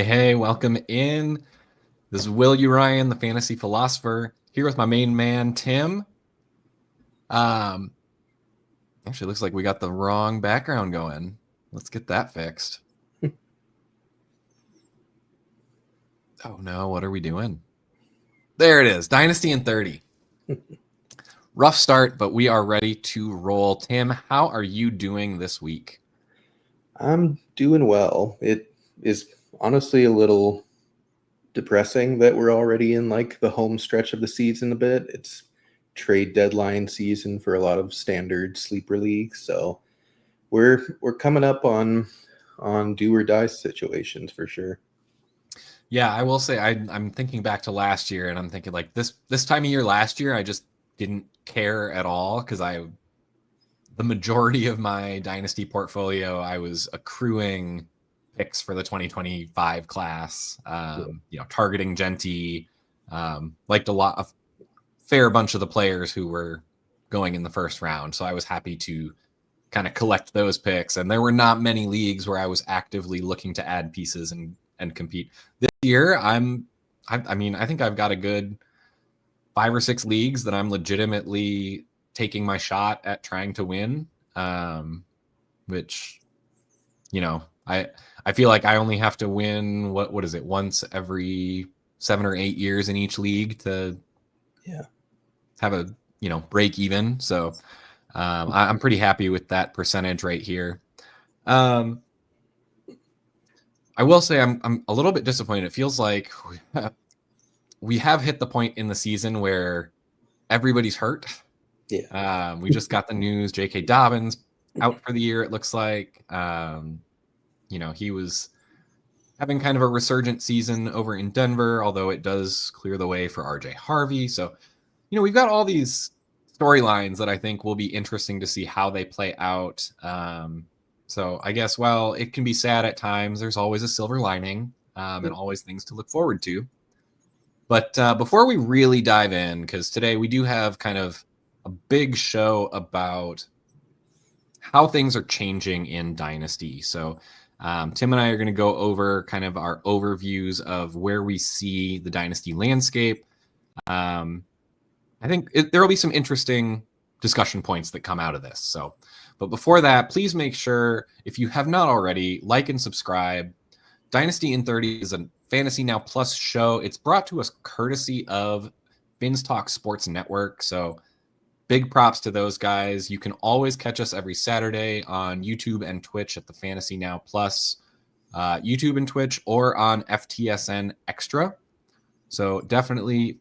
Hey, welcome in. This is Will U. Ryan, the fantasy philosopher, here with my main man, Tim. Um, Actually, looks like we got the wrong background going. Let's get that fixed. Oh no, what are we doing? There it is, Dynasty in 30. Rough start, but we are ready to roll. Tim, how are you doing this week? I'm doing well. It is honestly a little depressing that we're already in like the home stretch of the season a bit. It's trade deadline season for a lot of standard sleeper leagues, so we're coming up on do or die situations for sure. Yeah, I will say I'm thinking back to last year, and I'm thinking like this time of year last year, I just didn't care at all because the majority of my dynasty portfolio, I was accruing picks for the 2025 class. Targeting Genty, liked a fair bunch of the players who were going in the first round. So I was happy to kind of collect those picks. And there were not many leagues where I was actively looking to add pieces and compete. This year, I think I've got a good 5 or 6 leagues that I'm legitimately taking my shot at trying to win. Which, I feel like I only have to win what is it, once every 7 or 8 years in each league to have a break even. So I'm pretty happy with that percentage right here. I will say I'm a little bit disappointed. It feels like we have hit the point in the season where everybody's hurt. Yeah. We just got the news. J.K. Dobbins out for the year, it looks like. He was having kind of a resurgent season over in Denver, although it does clear the way for RJ Harvey. So, we've got all these storylines that I think will be interesting to see how they play out. So I guess while it can be sad at times, there's always a silver lining and always things to look forward to. But before we really dive in, because today we do have kind of a big show about how things are changing in Dynasty. So Tim and I are going to go over kind of our overviews of where we see the Dynasty landscape. I think there will be some interesting discussion points that come out of this. So, but before that, please make sure, if you have not already, like and subscribe. Dynasty in 30 is a Fantasy Now Plus show. It's brought to us courtesy of Finns Talk Sports Network. So big props to those guys. You can always catch us every Saturday on YouTube and Twitch at the Fantasy Now Plus YouTube and Twitch, or on FTSN Extra. So definitely,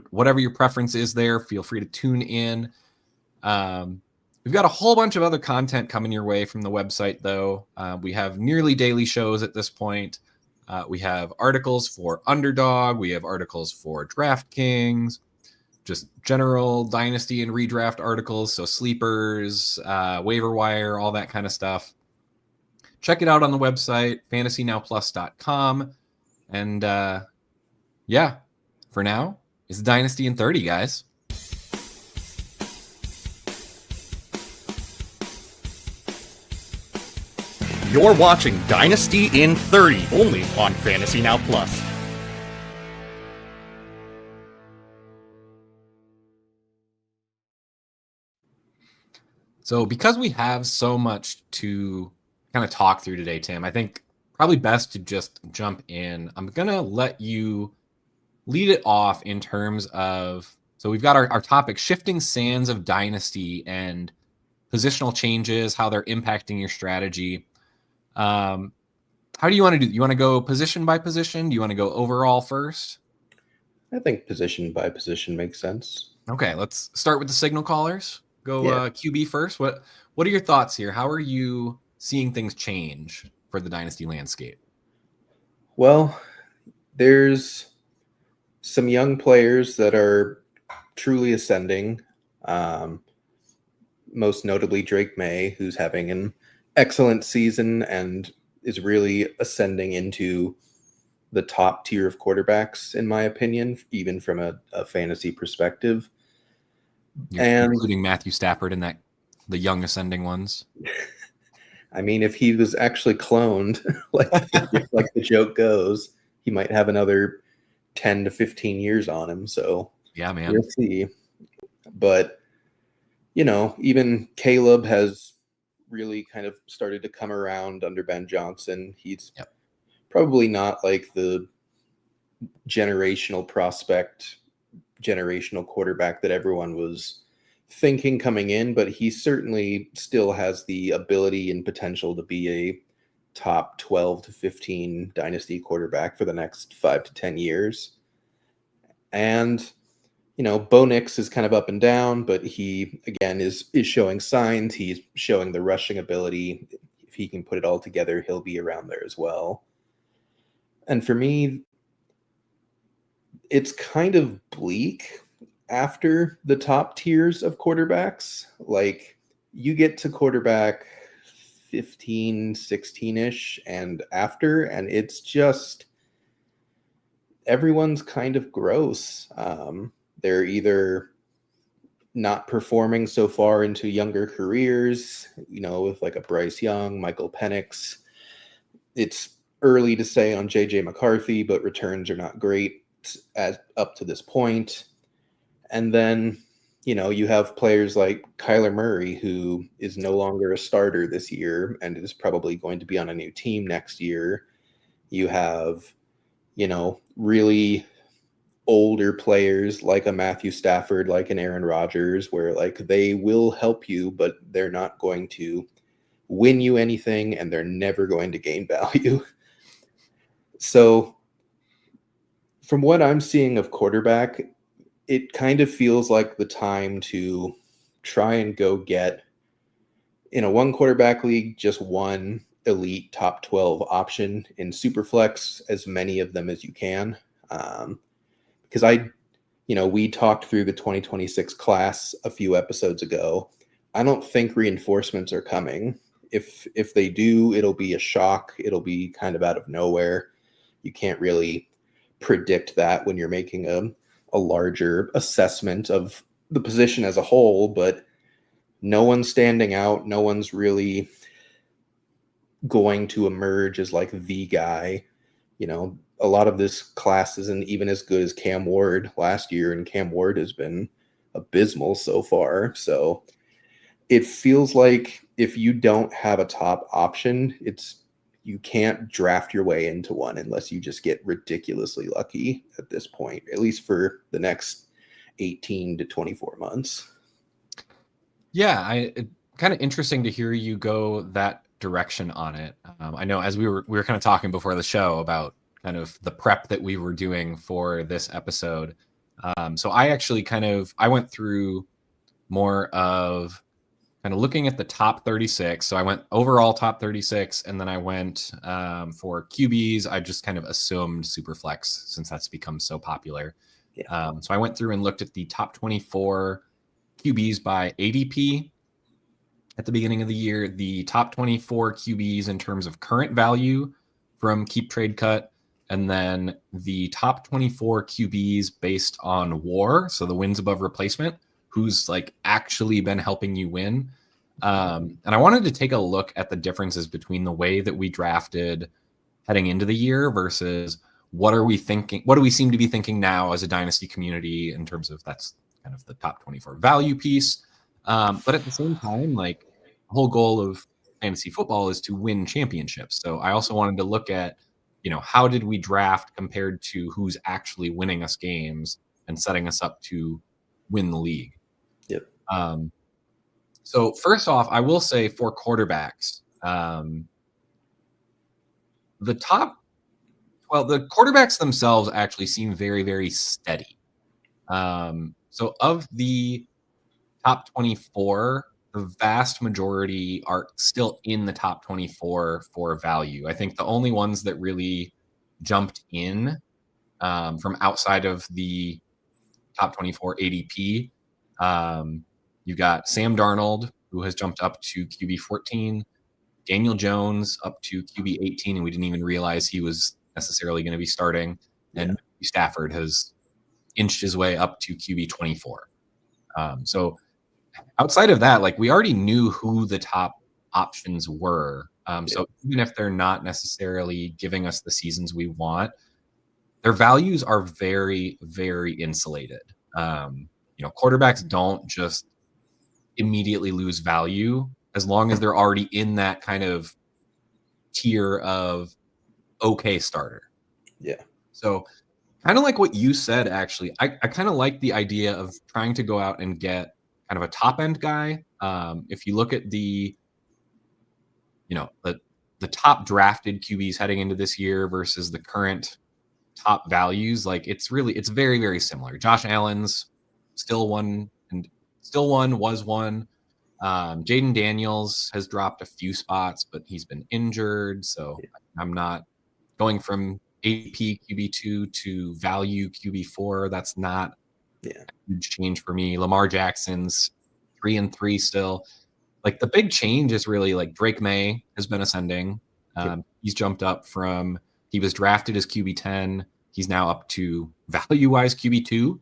whatever your preference is there, feel free to tune in. We've got a whole bunch of other content coming your way from the website, though. We have nearly daily shows at this point. We have articles for Underdog. We have articles for DraftKings, just general Dynasty and redraft articles. So sleepers, waiver wire, all that kind of stuff. Check it out on the website, fantasynowplus.com. And for now, it's Dynasty in 30, guys. You're watching Dynasty in 30, only on Fantasy Now Plus. So because we have so much to kind of talk through today, Tim, I think probably best to just jump in. I'm going to let you lead it off in terms of, so we've got our topic, shifting sands of Dynasty and positional changes, how they're impacting your strategy. How do you want to do? You want to go position by position? Do you want to go overall first? I think position by position makes sense. Okay, let's start with the signal callers. Go Yeah. QB first. What are your thoughts here? How are you seeing things change for the Dynasty landscape? Well, there's some young players that are truly ascending. Most notably Drake May, who's having an excellent season and is really ascending into the top tier of quarterbacks, in my opinion, even from a fantasy perspective. You're including Matthew Stafford in the young ascending ones. I mean, if he was actually cloned, like the joke goes, he might have another 10 to 15 years on him. So Yeah, man. we'll see. But, even Caleb has really kind of started to come around under Ben Johnson. He's probably not like the generational prospect, generational quarterback that everyone was thinking coming in, but he certainly still has the ability and potential to be a top 12 to 15 dynasty quarterback for the next 5 to 10 years. And Bo Nix is kind of up and down, but he again is showing signs. He's showing the rushing ability. If he can put it all together, he'll be around there as well. And for me, it's kind of bleak after the top tiers of quarterbacks. Like, you get to quarterback 15, 16-ish and after, and it's just everyone's kind of gross. They're either not performing so far into younger careers, with like a Bryce Young, Michael Penix. It's early to say on JJ McCarthy, but returns are not great up to this point. And then, you have players like Kyler Murray, who is no longer a starter this year and is probably going to be on a new team next year. You have, really older players like a Matthew Stafford, like an Aaron Rodgers, where like they will help you, but they're not going to win you anything and they're never going to gain value. So from what I'm seeing of quarterback, it kind of feels like the time to try and go get, in a one quarterback league, just one elite top 12 option in Superflex, as many of them as you can. Because we talked through the 2026 class a few episodes ago. I don't think reinforcements are coming. If they do, it'll be a shock. It'll be kind of out of nowhere. You can't really predict that when you're making a larger assessment of the position as a whole, but no one's standing out. No one's really going to emerge as like the guy. A lot of this class isn't even as good as Cam Ward last year, and Cam Ward has been abysmal so far. So it feels like if you don't have a top option, you can't draft your way into one unless you just get ridiculously lucky at this point, at least for the next 18 to 24 months. Yeah, kind of interesting to hear you go that direction on it. I know as we were kind of talking before the show about kind of the prep that we were doing for this episode. So I actually I went through more of kind of looking at the top 36. So I went overall top 36, and then I went for QBs. I just kind of assumed Superflex since that's become so popular. Yeah. So I went through and looked at the top 24 QBs by ADP at the beginning of the year, the top 24 QBs in terms of current value from Keep Trade Cut, and then the top 24 QBs based on WAR, so the wins above replacement, who's like actually been helping you win. And I wanted to take a look at the differences between the way that we drafted heading into the year versus what are we thinking, what do we seem to be thinking now as a dynasty community in terms of that's kind of the top 24 value piece. But at the same time, like the whole goal of fantasy football is to win championships. So I also wanted to look at, how did we draft compared to who's actually winning us games and setting us up to win the league. Yep. So first off, I will say for quarterbacks, the quarterbacks themselves actually seem very, very steady. So of the top 24, the vast majority are still in the top 24 for value. I think the only ones that really jumped in from outside of the top 24 ADP, you've got Sam Darnold, who has jumped up to QB 14, Daniel Jones up to QB 18, and we didn't even realize he was necessarily going to be starting. And Stafford has inched his way up to QB 24. So outside of that, like we already knew who the top options were. So even if they're not necessarily giving us the seasons we want, their values are very, very insulated. Quarterbacks don't just immediately lose value as long as they're already in that kind of tier of okay starter. Yeah. So kind of like what you said, actually, I kind of like the idea of trying to go out and get kind of a top end guy. If you look at the top drafted QBs heading into this year versus the current top values, like it's very, very similar. Josh Allen's still one was one. Jaden Daniels has dropped a few spots, but he's been injured. So I'm not going from AP QB2 to value QB4. That's not a huge change for me. Lamar Jackson's 3-3 still. Like the big change is really like Drake May has been ascending. He's jumped up from, he was drafted as QB10. He's now up to value-wise QB2.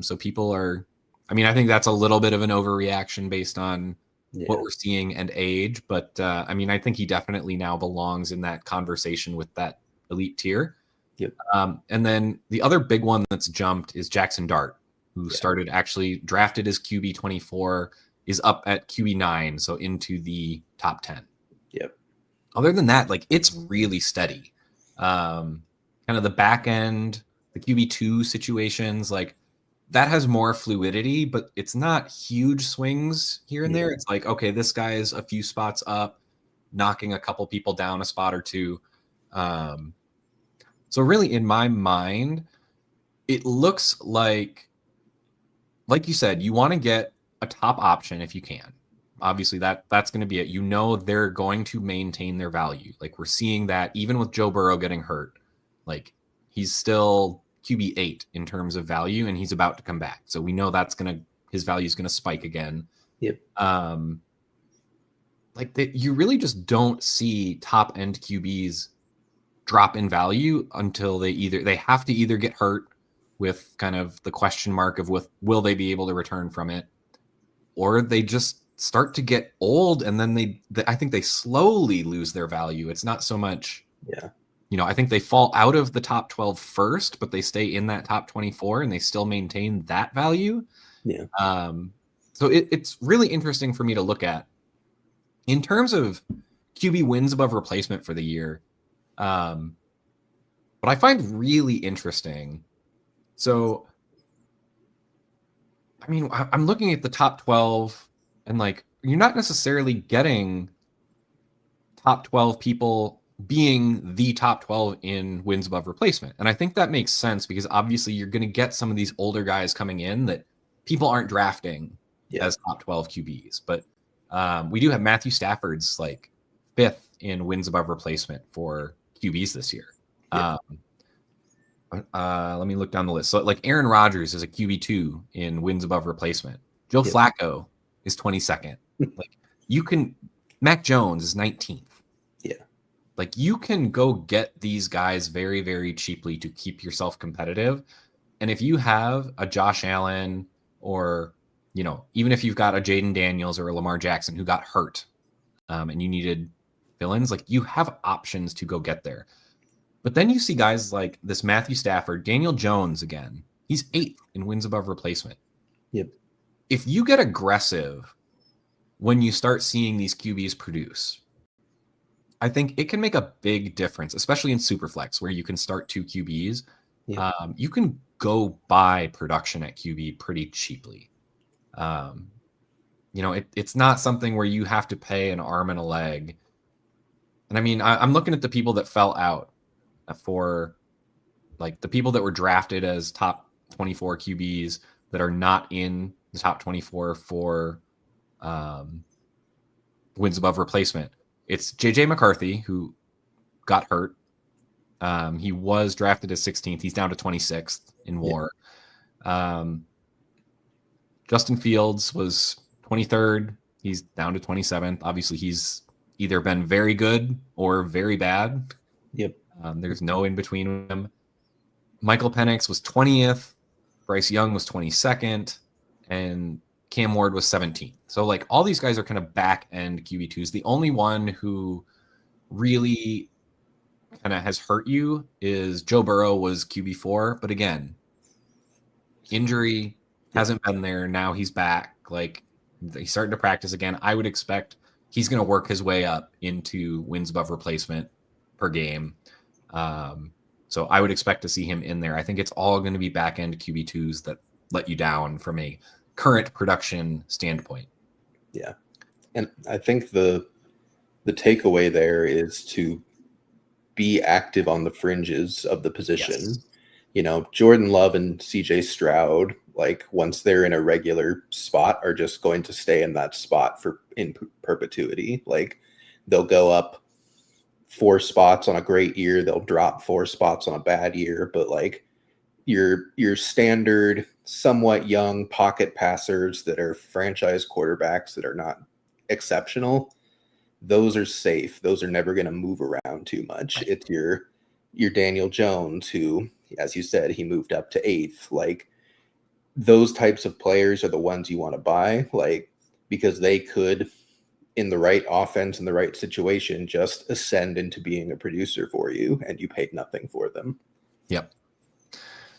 So people are, I think that's a little bit of an overreaction based on what we're seeing and age. But I think he definitely now belongs in that conversation with that elite tier. And then the other big one that's jumped is Jackson Dart, who started actually drafted as QB24, is up at QB9, so into the top 10. Other than that, like it's really steady. Kind of the back end, the QB2 situations, like that has more fluidity, but it's not huge swings here and there. It's like, okay, this guy is a few spots up, knocking a couple people down a spot or two. So really, in my mind, it looks like you said, you want to get a top option if you can. Obviously, that's going to be it. They're going to maintain their value. Like we're seeing that even with Joe Burrow getting hurt, like he's still QB8 in terms of value, and he's about to come back. So we know his value is going to spike again. You really just don't see top end QBs drop in value until they have to either get hurt with kind of the question mark of will they be able to return from it, or they just start to get old and then I think they slowly lose their value. It's not so much, I think they fall out of the top 12 first, but they stay in that top 24 and they still maintain that value. So it's really interesting for me to look at in terms of QB wins above replacement for the year. What I find really interesting, so I'm looking at the top 12 and like you're not necessarily getting top 12 people being the top 12 in wins above replacement. And I think that makes sense because obviously you're going to get some of these older guys coming in that people aren't drafting as top 12 QBs. But we do have Matthew Stafford's like 5th in wins above replacement for QBs this year. Let me look down the list. So like Aaron Rodgers is a QB2 in wins above replacement. Joe Flacco is 22nd. Like Mac Jones is 19th. Like you can go get these guys very, very cheaply to keep yourself competitive. And if you have a Josh Allen or, even if you've got a Jaden Daniels or a Lamar Jackson who got hurt and you needed fill-ins, like you have options to go get there. But then you see guys like this Matthew Stafford, Daniel Jones again. He's 8th in wins above replacement. If you get aggressive when you start seeing these QBs produce, I think it can make a big difference, especially in Superflex where you can start 2 QBs. You can go buy production at QB pretty cheaply. It's not something where you have to pay an arm and a leg. And I'm looking at the people that fell out for like the people that were drafted as top 24 QBs that are not in the top 24 for wins above replacement. It's JJ McCarthy who got hurt. He was drafted as 16th. He's down to 26th in WAR. Justin Fields was 23rd. He's down to 27th. Obviously, he's either been very good or very bad. There's no in between with him. Michael Penix was 20th. Bryce Young was 22nd. And Cam Ward was 17th. So like all these guys are kind of back end QB2s. The only one who really kind of has hurt you is Joe Burrow was QB4, but again, injury hasn't been there. Now he's back. Like he's starting to practice again. I would expect he's going to work his way up into wins above replacement per game. So I would expect to see him in there. I think it's all going to be back end QB2s that let you down from a current production standpoint. Yeah. And I think the takeaway there is to be active on the fringes of the position. Yes. You know, Jordan Love and CJ Stroud, like once they're in a regular spot, are just going to stay in that spot in perpetuity. Like they'll go up 4 spots on a great year, they'll drop 4 spots on a bad year, but like your standard, somewhat young pocket passers that are franchise quarterbacks that are not exceptional, those are safe. Those are never going to move around too much. It's your Daniel Jones, who, as you said, he moved up to 8th. Like those types of players are the ones you want to buy, like because they could, in the right offense, in the right situation, just ascend into being a producer for you, and you paid nothing for them. Yep.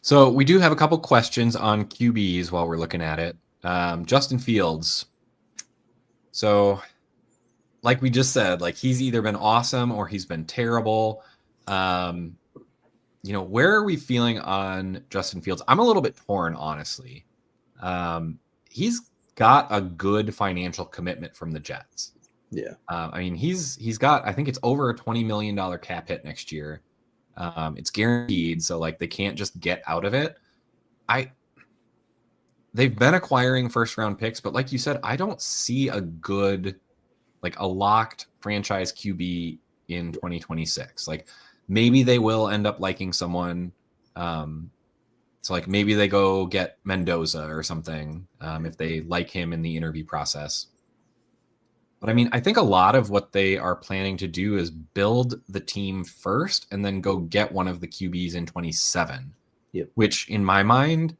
So we do have a couple questions on QBs while we're looking at it. Justin Fields. So like we just said, like he's either been awesome or he's been terrible. You know, where are we feeling on Justin Fields? I'm a little bit torn, honestly. He's got a good financial commitment from the Jets. Yeah. I mean, he's got, I think it's over a $20 million cap hit next year. It's guaranteed, so like they can't just get out of it. They've been acquiring first round picks, but like you said, I don't see a good, like a locked franchise QB in 2026. Like maybe they will end up liking someone. So like maybe they go get Mendoza or something if they like him in the interview process. But I mean, I think a lot of what they are planning to do is build the team first and then go get one of the QBs in 27. Yep. Which in my mind,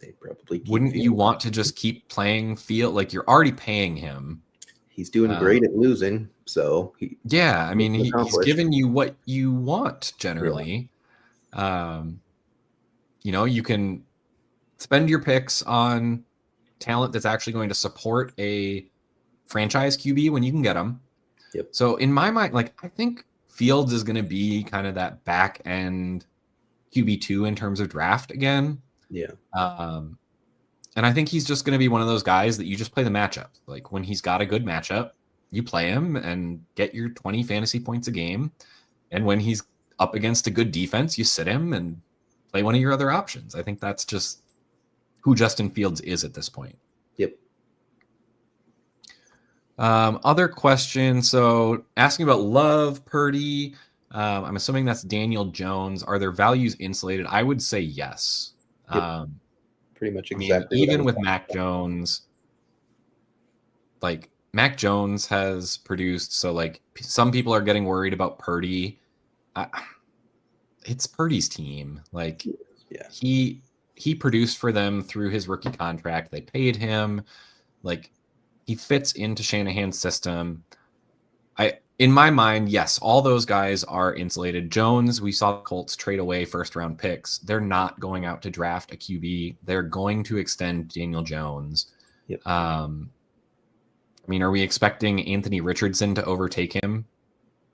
they probably wouldn't you want to just keep playing Field? Like you're already paying him. He's doing great at losing. So I mean, he's giving you what you want generally. Yeah. You know, you can spend your picks on talent that's actually going to support a franchise QB when you can get them. Yep. So in my mind, like I think Fields is going to be kind of that back end QB2 in terms of draft again. Yeah. And I think he's just going to be one of those guys that you just play the matchup. Like when he's got a good matchup, you play him and get your 20 fantasy points a game. And when he's up against a good defense, you sit him and play one of your other options. I think that's just who Justin Fields is at this point. Yep. Other questions. So asking about Love, Purdy. I'm assuming that's Daniel Jones. Are their values insulated? I would say yes. Yep. Pretty much exactly. I mean, even with Mac Jones, like Mac Jones has produced. So like some people are getting worried about Purdy. It's Purdy's team. Like yeah. He produced for them through his rookie contract. They paid him. Like he fits into Shanahan's system. In my mind, yes, all those guys are insulated. Jones, we saw the Colts trade away first round picks. They're not going out to draft a QB. They're going to extend Daniel Jones. Yep. I mean, are we expecting Anthony Richardson to overtake him?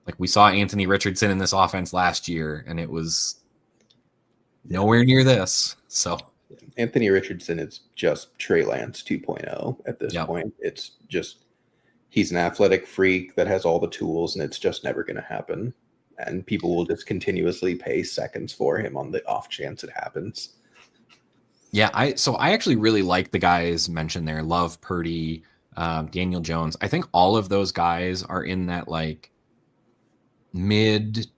Like we saw Anthony Richardson in this offense last year, and it was nowhere near this. So Anthony Richardson is just Trey Lance 2.0 at this point. It's just he's an athletic freak that has all the tools, and it's just never going to happen. And people will just continuously pay seconds for him on the off chance it happens. Yeah, I actually really like the guys mentioned there. Love, Purdy, Daniel Jones. I think all of those guys are in that like mid-tier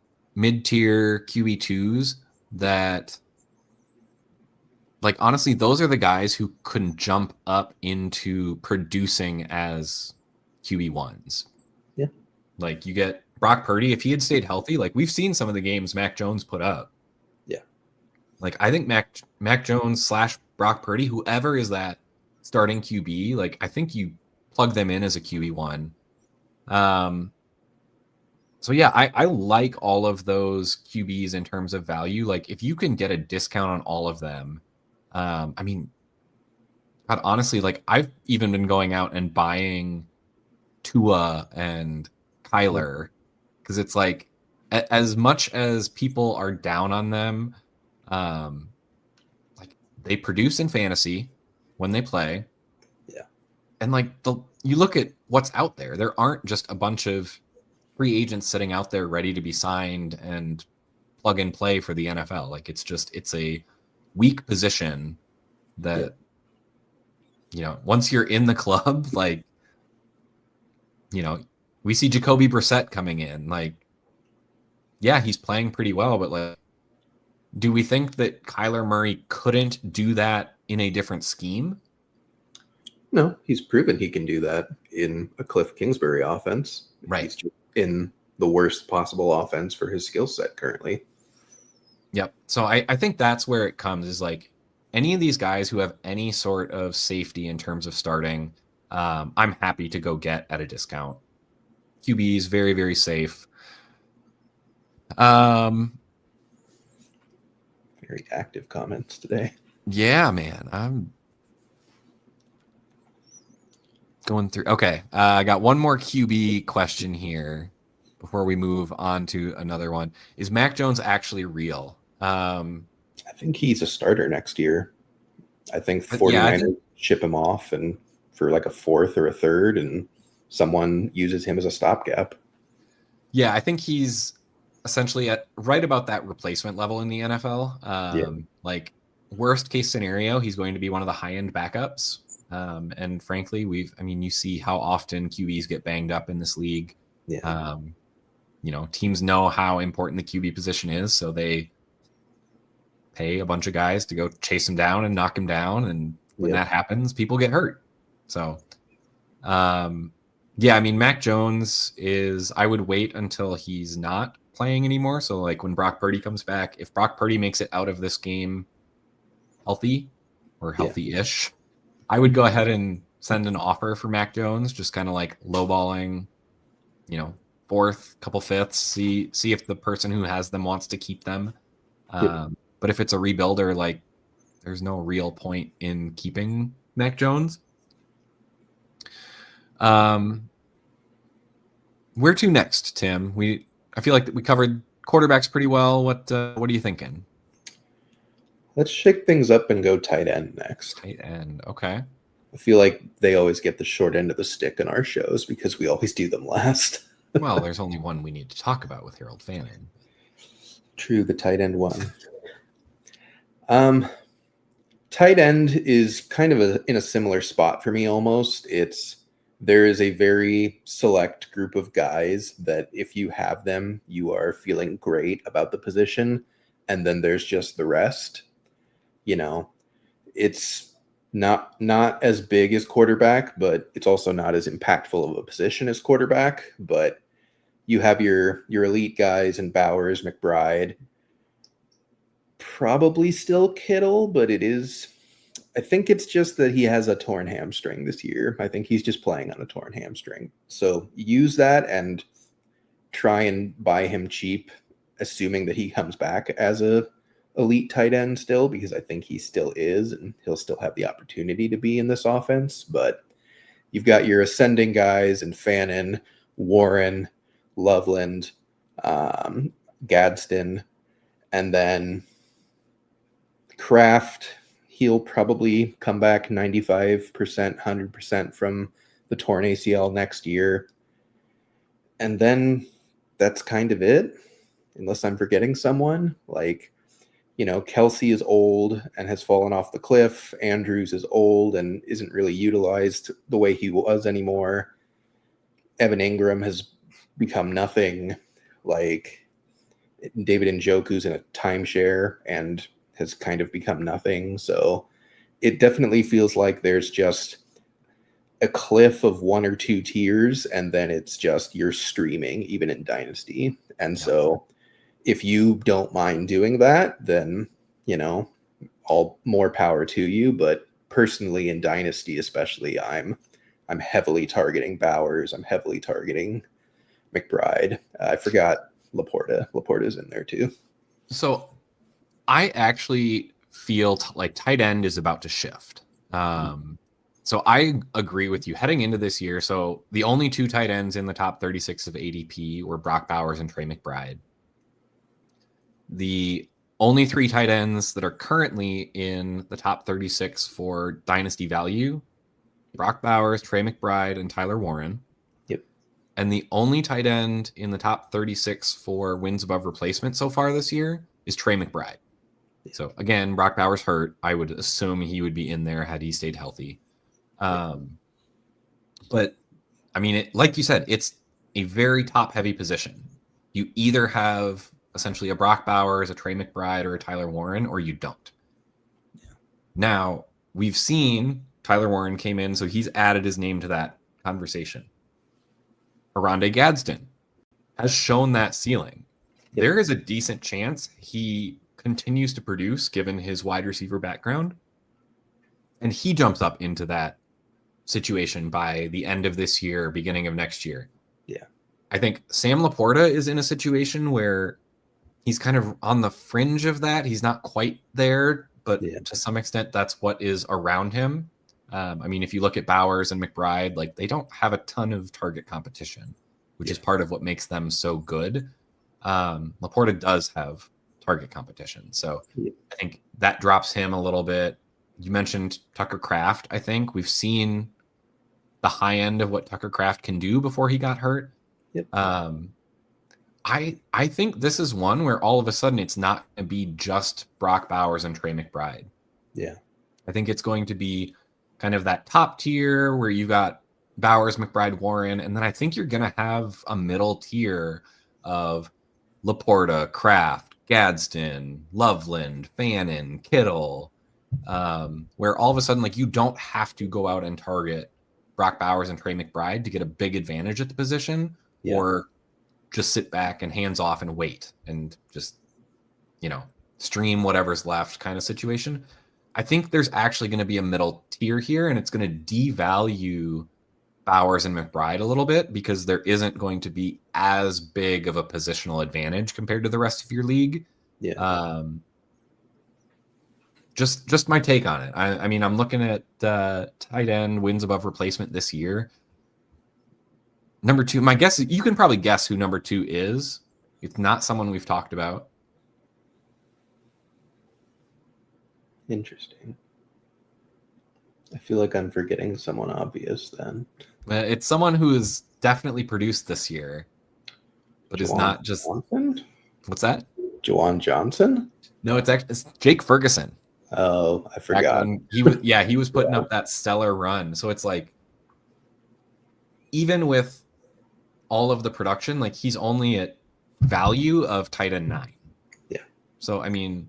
QB2s that like honestly, those are the guys who couldn't jump up into producing as QB1s. Yeah. Like you get Brock Purdy, if he had stayed healthy, like we've seen some of the games Mac Jones put up. Yeah. Like I think Mac Jones / Brock Purdy, whoever is that starting QB, like I think you plug them in as a QB1. So yeah, I like all of those QBs in terms of value. Like if you can get a discount on all of them, I mean, God, honestly, like I've even been going out and buying Tua and Kyler because it's like as much as people are down on them, um, like they produce in fantasy when they play. Yeah. And like you look at what's out there, there aren't just a bunch of free agents sitting out there ready to be signed and plug and play for the NFL. Like it's a weak position that once you're in the club, like we see Jacoby Brissett coming in. Like, yeah, he's playing pretty well, but like, do we think that Kyler Murray couldn't do that in a different scheme? No, he's proven he can do that in a Cliff Kingsbury offense. Right. He's just in the worst possible offense for his skill set currently. Yep. So I think that's where it comes is like any of these guys who have any sort of safety in terms of starting, I'm happy to go get at a discount. QB is very, very safe. Very active comments today. Yeah, man. I'm going through. Okay. I got one more QB question here before we move on to another one. Is Mac Jones actually real? I think he's a starter next year. I think 49ers ship him off and for like a fourth or a third, and someone uses him as a stopgap. Yeah, I think he's essentially at right about that replacement level in the NFL. Like worst case scenario, he's going to be one of the high end backups. And frankly, you see how often QBs get banged up in this league. Yeah. Teams know how important the QB position is, so they pay a bunch of guys to go chase him down and knock him down. And when that happens, people get hurt. So, Mac Jones I would wait until he's not playing anymore. So like when Brock Purdy comes back, if Brock Purdy makes it out of this game healthy or healthy-ish, I would go ahead and send an offer for Mac Jones, just kind of like lowballing, fourth, couple fifths, see if the person who has them wants to keep them. But if it's a rebuilder, like there's no real point in keeping Mac Jones. Where to next, Tim? I feel like we covered quarterbacks pretty well. What are you thinking? Let's shake things up and go tight end next. Tight end, okay. I feel like they always get the short end of the stick in our shows because we always do them last. Well, there's only one we need to talk about with Harold Fannin. True, the tight end one. Tight end is kind of in a similar spot for me almost. There is a very select group of guys that if you have them, you are feeling great about the position. And then there's just the rest. It's not as big as quarterback, but it's also not as impactful of a position as quarterback. But you have your elite guys and Bowers, McBride, probably still Kittle, but I think it's just that he has a torn hamstring this year. I think he's just playing on a torn hamstring. So use that and try and buy him cheap, assuming that he comes back as a elite tight end still, because I think he still is, and he'll still have the opportunity to be in this offense. But you've got your ascending guys and Fannin, Warren, Loveland, Gadsden, and then Kraft. He'll probably come back 95%, 100% from the torn ACL next year. And then that's kind of it, unless I'm forgetting someone. Like, Kelsey is old and has fallen off the cliff. Andrews is old and isn't really utilized the way he was anymore. Evan Ingram has become nothing. Like, David Njoku's in a timeshare and has kind of become nothing. So it definitely feels like there's just a cliff of one or two tiers, and then it's just you're streaming even in Dynasty. And so if you don't mind doing that, then all more power to you. But personally in Dynasty especially, I'm heavily targeting Bowers. I'm heavily targeting McBride. I forgot Laporta. Laporta's in there too. So I actually feel like tight end is about to shift. So I agree with you heading into this year. So the only 2 tight ends in the top 36 of ADP were Brock Bowers and Trey McBride. The only 3 tight ends that are currently in the top 36 for dynasty value, Brock Bowers, Trey McBride, and Tyler Warren. Yep. And the only tight end in the top 36 for wins above replacement so far this year is Trey McBride. So again, Brock Bowers hurt. I would assume he would be in there had he stayed healthy. But I mean, like you said, it's a very top heavy position. You either have essentially a Brock Bowers, a Trey McBride, or a Tyler Warren, or you don't. Yeah. Now we've seen Tyler Warren came in, so he's added his name to that conversation. Oronde Gadsden has shown that ceiling. Yep. There is a decent chance he continues to produce given his wide receiver background. And he jumps up into that situation by the end of this year, beginning of next year. Yeah. I think Sam Laporta is in a situation where he's kind of on the fringe of that. He's not quite there, but to some extent, that's what is around him. I mean, if you look at Bowers and McBride, like they don't have a ton of target competition, which is part of what makes them so good. Laporta does have target competition. So I think that drops him a little bit. You mentioned Tucker Kraft. I think we've seen the high end of what Tucker Kraft can do before he got hurt. Yep. I think this is one where all of a sudden it's not going to be just Brock Bowers and Trey McBride. Yeah. I think it's going to be kind of that top tier where you got Bowers, McBride, Warren, and then I think you're going to have a middle tier of Laporta, Kraft, Gadsden, Loveland, Fannin, Kittle, where all of a sudden, like, you don't have to go out and target Brock Bowers and Trey McBride to get a big advantage at the position, or just sit back and hands off and wait and just, stream whatever's left kind of situation. I think there's actually going to be a middle tier here, and it's going to devalue Bowers and McBride a little bit because there isn't going to be as big of a positional advantage compared to the rest of your league. Yeah. Just my take on it. I mean, I'm looking at tight end wins above replacement this year. Number 2, my guess is you can probably guess who number 2 is. It's not someone we've talked about. Interesting. I feel like I'm forgetting someone obvious then. It's someone who has definitely produced this year, but is not just. Johnson? What's that? Juwan Johnson? No, it's Jake Ferguson. Oh, I forgot. He was putting up that stellar run. So it's like, even with all of the production, like he's only at value of tight end 9. Yeah. So, I mean,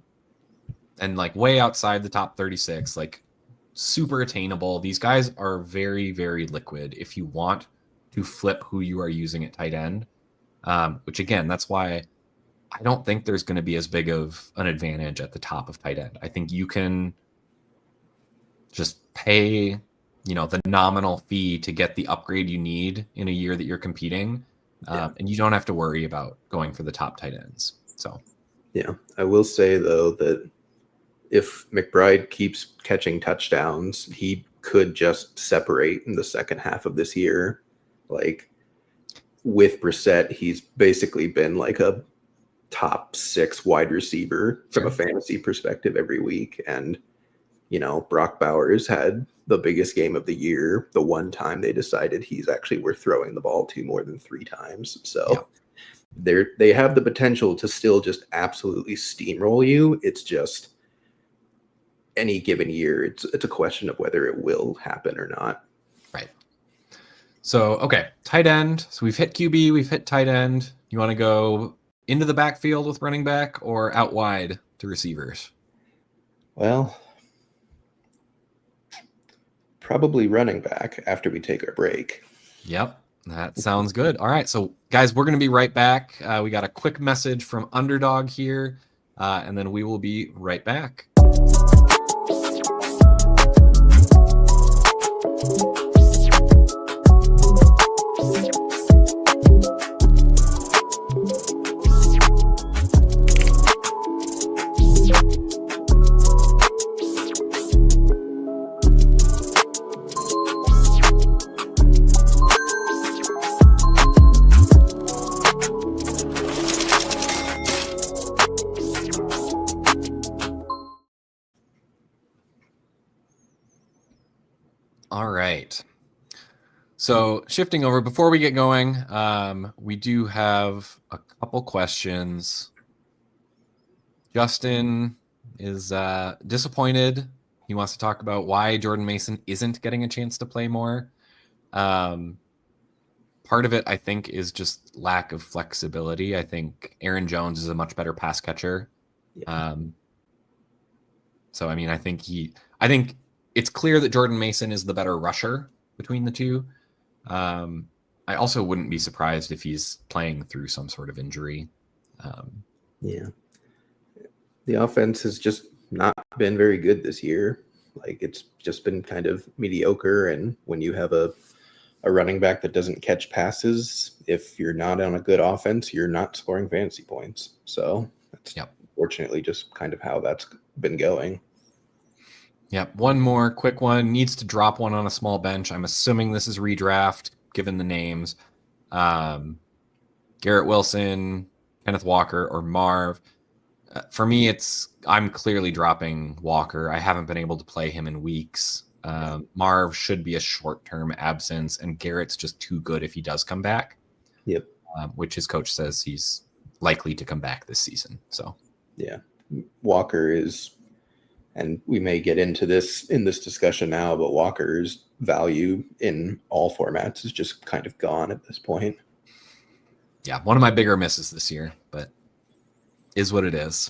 and like way outside the top 36, like super attainable. These guys are very, very liquid if you want to flip who you are using at tight end, which again, that's why I don't think there's going to be as big of an advantage at the top of tight end. I think you can just pay, the nominal fee to get the upgrade you need in a year that you're competing. And you don't have to worry about going for the top tight ends. So, yeah, I will say though that if McBride keeps catching touchdowns, he could just separate in the second half of this year. Like with Brissett, he's basically been like a top 6 wide receiver from a fantasy perspective every week. And, Brock Bowers had the biggest game of the year the one time they decided he's actually worth throwing the ball to more than 3 times. So they have the potential to still just absolutely steamroll you. It's just any given year, it's a question of whether it will happen or not. Right. So, okay, tight end. So we've hit QB, we've hit tight end. You want to go into the backfield with running back or out wide to receivers? Well, probably running back after we take our break. Yep, that sounds good. All right, so guys, we're going to be right back. We got a quick message from Underdog here, and then we will be right back. So shifting over, before we get going, we do have a couple questions. Justin is disappointed. He wants to talk about why Jordan Mason isn't getting a chance to play more. Part of it, I think, is just lack of flexibility. I think Aaron Jones is a much better pass catcher. Yeah. So, I mean, I think it's clear that Jordan Mason is the better rusher between the two. I also wouldn't be surprised if he's playing through some sort of injury. Yeah. The offense has just not been very good this year. Like, it's just been kind of mediocre. And when you have a running back that doesn't catch passes, if you're not on a good offense, you're not scoring fantasy points. So that's unfortunately just kind of how that's been going. Yep. One more quick one. Needs to drop one on a small bench. I'm assuming this is redraft, given the names. Garrett Wilson, Kenneth Walker, or Marv. For me, I'm clearly dropping Walker. I haven't been able to play him in weeks. Marv should be a short-term absence, and Garrett's just too good if he does come back. Yep. Which his coach says he's likely to come back this season. So yeah, Walker is, and we may get into this in this discussion now, but Walker's value in all formats is just kind of gone at this point. Yeah, one of my bigger misses this year, but is what it is.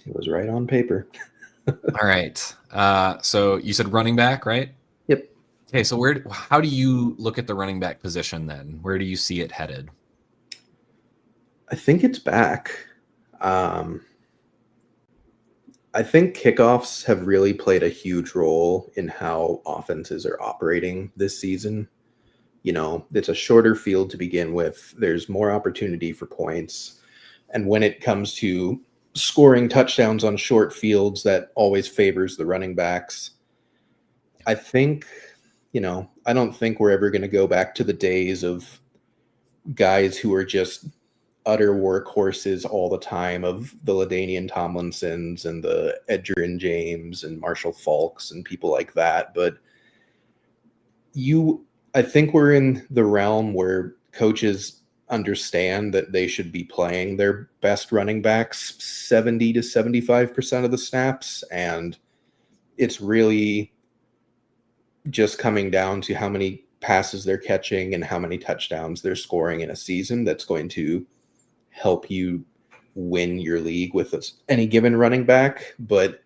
It was right on paper. All right. So you said running back, right? Yep. Okay, so how do you look at the running back position then? Where do you see it headed? I think it's back. I think kickoffs have really played a huge role in how offenses are operating this season. You know, it's a shorter field to begin with. There's more opportunity for points. And when it comes to scoring touchdowns on short fields, that always favors the running backs. I think, I don't think we're ever going to go back to the days of guys who are just utter workhorses all the time, of the LaDainian Tomlinsons and the Edgerrin James and Marshall Faulks and people like that. But I think we're in the realm where coaches understand that they should be playing their best running backs 70 to 75% of the snaps. And it's really just coming down to how many passes they're catching and how many touchdowns they're scoring in a season that's going to help you win your league with any given running back. But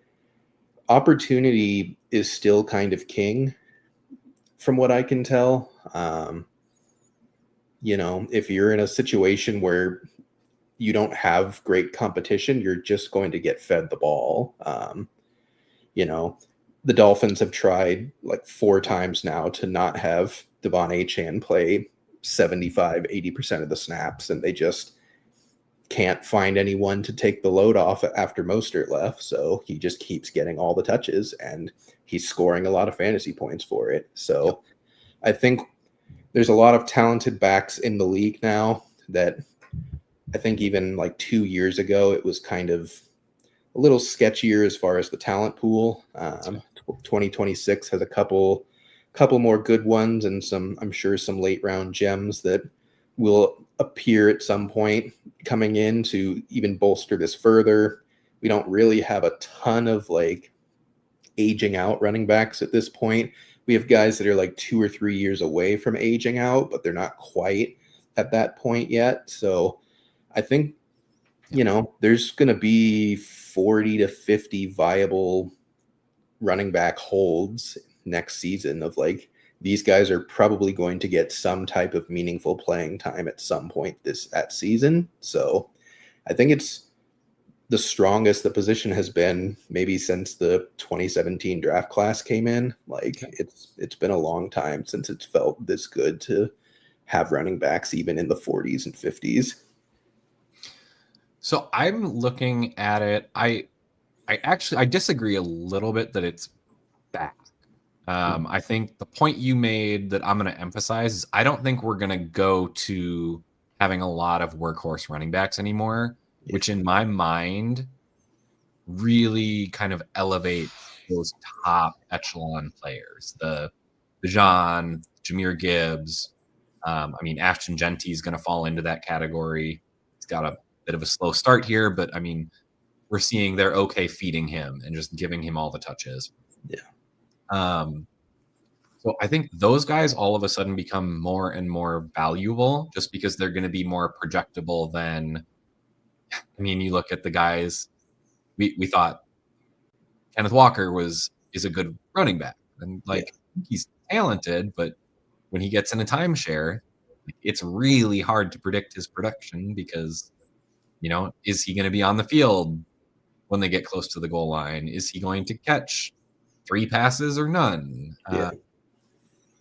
opportunity is still kind of king from what I can tell. If you're in a situation where you don't have great competition, you're just going to get fed the ball. The Dolphins have tried like 4 times now to not have Devon Achane play 75, 80% of the snaps, and they just can't find anyone to take the load off after Mostert left. So he just keeps getting all the touches, and he's scoring a lot of fantasy points for it. So I think there's a lot of talented backs in the league now that I think even like 2 years ago, it was kind of a little sketchier as far as the talent pool. 2026 has a couple more good ones and I'm sure some late round gems that will appear at some point coming in to even bolster this further. We don't really have a ton of like aging out running backs at this point. We have guys that are like 2 or 3 years away from aging out, but they're not quite at that point yet. So I think, there's going to be 40 to 50 viable running back holds next season of like, these guys are probably going to get some type of meaningful playing time at some point that season. So I think it's the strongest the position has been maybe since the 2017 draft class came in. Like it's been a long time since it's felt this good to have running backs even in the 40s and 50s. So I'm looking at it. I disagree a little bit that it's back. I think the point you made that I'm going to emphasize is I don't think we're going to go to having a lot of workhorse running backs anymore, which in my mind really kind of elevate those top echelon players, the Bijan, Jahmyr Gibbs. I mean, Ashton Genty is going to fall into that category. He's got a bit of a slow start here, but I mean, we're seeing they're okay feeding him and just giving him all the touches. Yeah. So I think those guys all of a sudden become more and more valuable just because they're going to be more projectable than, I mean, you look at the guys, we thought Kenneth Walker is a good running back. And like, he's talented, but when he gets in a timeshare, it's really hard to predict his production because, you know, is he going to be on the field when they get close to the goal line? Is he going to catch 3 passes or none?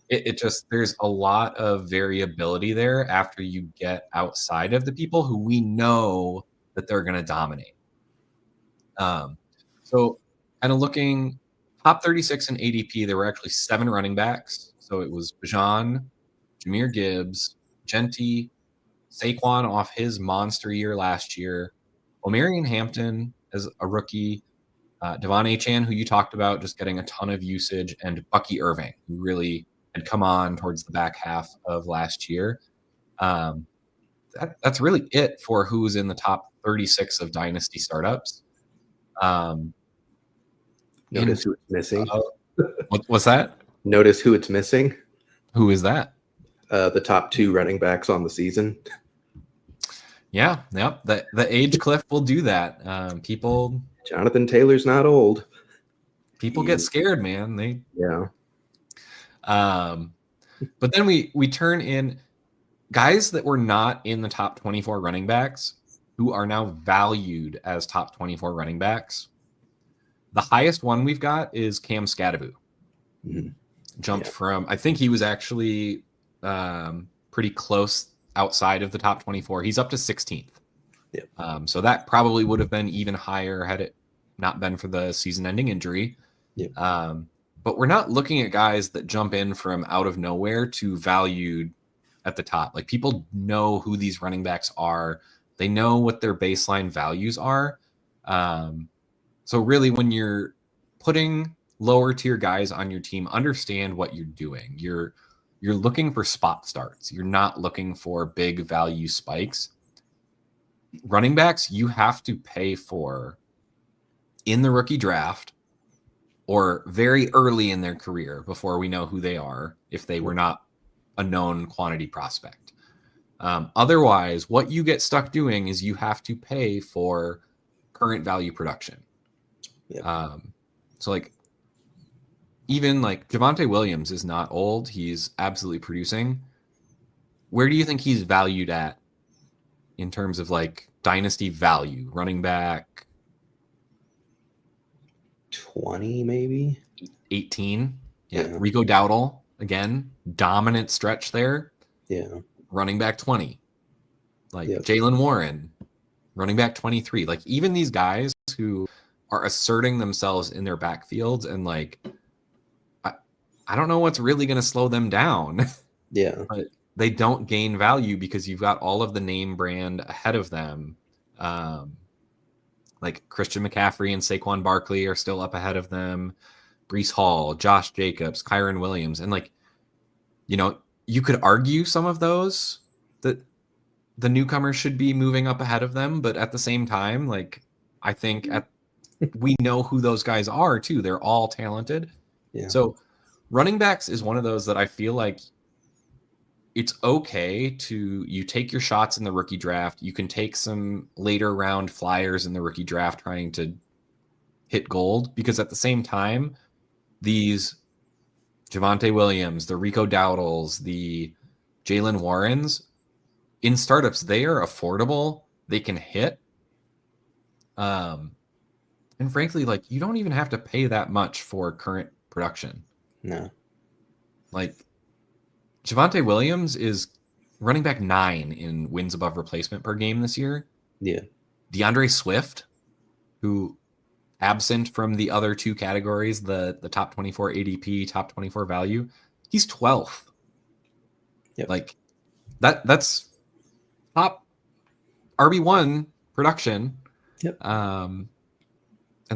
It just, there's a lot of variability there after you get outside of the people who we know that they're going to dominate. So kind of looking top 36 in ADP, there were actually 7 running backs. So it was Bijan, Jahmyr Gibbs, Genty, Saquon off his monster year last year, O'Marion Hampton as a rookie, Devon Achane, who you talked about, just getting a ton of usage, and Bucky Irving, who really had come on towards the back half of last year. That's really it for who's in the top 36 of Dynasty startups. Notice who it's missing. What's that? Notice who it's missing. Who is that? The top 2 running backs on the season. Yeah, yep. The age cliff will do that. People. Jonathan Taylor's not old. People get scared, man. Yeah. But then we turn in guys that were not in the top 24 running backs who are now valued as top 24 running backs. The highest one we've got is Cam Scadaboo. Mm-hmm. Jumped from, I think he was actually pretty close outside of the top 24. He's up to 16th. Yeah. So that probably would have been even higher had it not been for the season-ending injury. Yeah. But we're not looking at guys that jump in from out of nowhere to valued at the top. Like, people know who these running backs are. They know what their baseline values are. So really, when you're putting lower tier guys on your team, understand what you're doing. You're looking for spot starts. You're not looking for big value spikes. Running backs, you have to pay for in the rookie draft or very early in their career before we know who they are, if they were not a known quantity prospect. Otherwise, what you get stuck doing is you have to pay for current value production. Yeah. So like, even like Javonte Williams is not old. He's absolutely producing. Where do you think he's valued at in terms of like dynasty value? Running back 20, maybe 18. Yeah. Rico Dowdle, again, dominant stretch there. Yeah. Running back 20. Like Jalen Warren, running back 23. Like, even these guys who are asserting themselves in their backfields, and like, I don't know what's really going to slow them down. Yeah. But they don't gain value because you've got all of the name brand ahead of them. Like Christian McCaffrey and Saquon Barkley are still up ahead of them. Breece Hall, Josh Jacobs, Kyron Williams. And like, you know, you could argue some of those that the newcomers should be moving up ahead of them. But at the same time, like, I think we know who those guys are too. They're all talented. Yeah. So running backs is one of those that I feel like it's okay to, you take your shots in the rookie draft. You can take some later round flyers in the rookie draft trying to hit gold, because at the same time, these Javonte Williams, the Rico Dowdles, the Jalen Warrens, in startups, they are affordable. They can hit. And frankly, like, you don't even have to pay that much for current production. No. Like, Javonte Williams is running back 9 in wins above replacement per game this year. Yeah. DeAndre Swift, who absent from the other 2 categories, the top 24 ADP, top 24 value, he's 12th. Yep. Like, that's top RB1 production. Yep. And